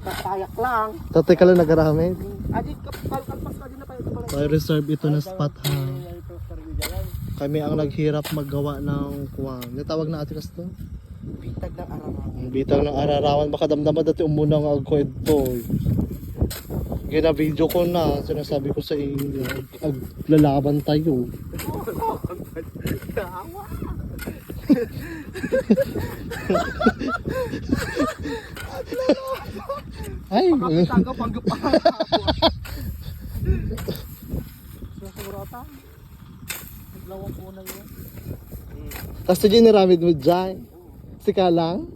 Kakayak lang. Tatay ka lang nagaramid. Adi, kalpas ka din na kayo. May reserve ito na spot ha. Kami ang naghirap maggawa ng kuwang. Natawag na ate kas to? Bitag ng araw. Bitang ng ararawan. Makadamdaman dati umunang ako ito. Gina-video ko na. Sinasabi ko sa inyo. Lalaban tayo. Kawa. Ay! Tanggap pa. Susuratan. Naglawang po na yun. Tapos ito niramid mo dyan. Sika lang.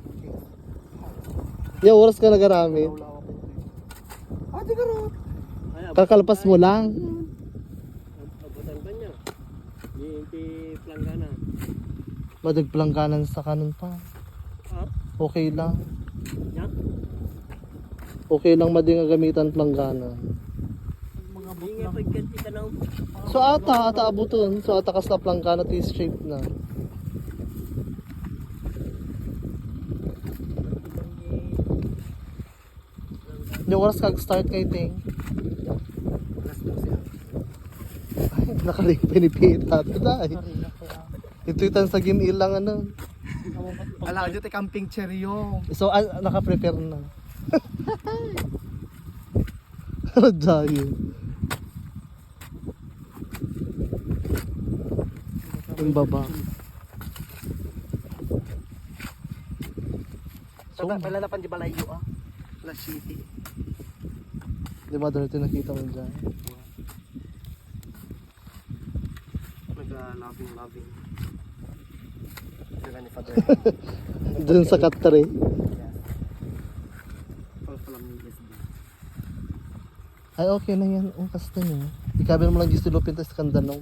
Yung oras ka nagaramid. Adi ka rin. Kakalpas mo lang. Abutan pa niya. Hindi planggana. Madagplangganan sa kanon pa. Okay lang. Yan? Okay lang mading gamitan planggana. Mga bunga pagkanti ka na. So ata abuton. So ata kas na planggana T-shape na. Yung oras kag-start kay Ting. Ay, nakaling pinipita. Taday. Ito itan sa ginil lang ano. Alam nyo, camping cherry yung. So naka-prepare na. Ano dahil? Yung baba. So, pala na di balayo La City. Di ba dito nakita mo dyan? Nag-loving. Sila ni Father. Doon sa Katare. Ay okay na yan. Ang kasta niyo. Ikabil mo lang dito lupin tas kandanom.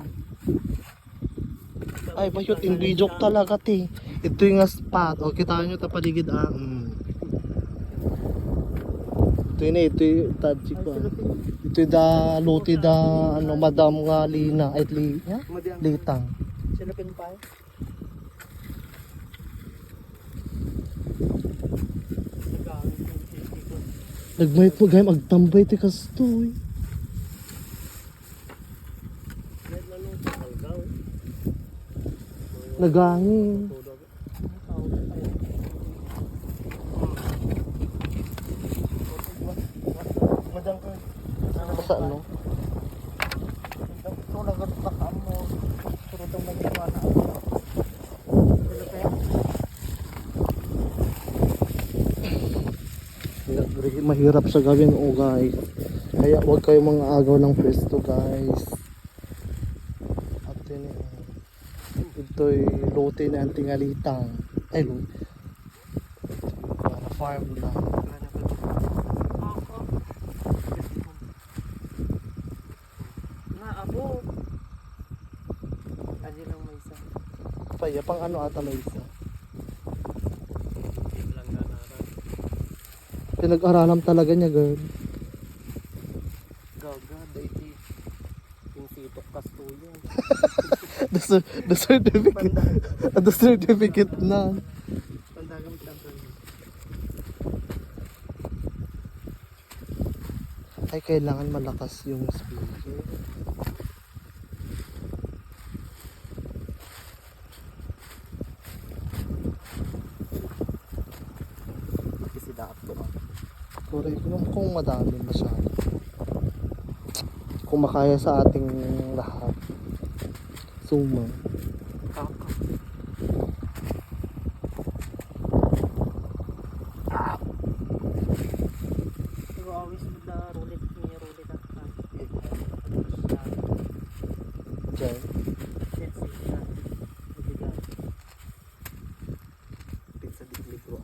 Ay bayot hindi joke talaga ti. Ito yung spot. O kita nyo ta paligid Ito yung tadji ko. Ito yung da luti da ano madam nga lina. Ay litang. Sila pinpay. Nagmayit mo gayam agtambay ti kastoy. Nagangin. Madang ka. Basta ano? Ito nagkakakaan mo. Surutong nagkakaana. Mahirap sa gawin guys. Kaya huwag kayo mga agaw ng pwesto guys. At yun ito'y lote na ang tingalitang. Ay lote. Para farm lang. Abo. Ano lang may isa. Paya pang ano ata may isa. Pinag-aralan talaga niya girl. Gaga, daiti. Yung sitok kastuyan. The certificate. The certificate na. Pandagang champion. Ay kailangan malakas yung speaker. Correct. Kung madami masyado. Kung makaya sa ating lahat. Suma. Pero always with the roulette at Diyan. Pizza di libro.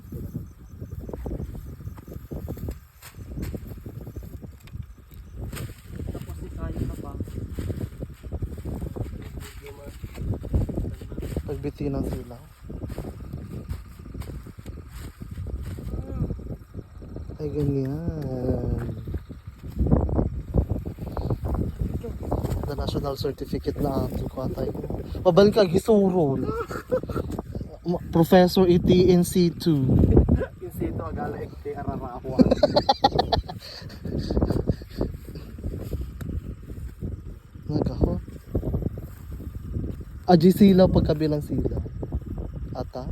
Tapos si kaya na pa. Pagbitinan sila. Ay ganyan. The national certificate na ato ko atay. Pabalik ka gisurol. Professor ETNC2. Yung sito agala ekte kararahuan. Nagaho. Aji sila pagkabilang sila. Ata.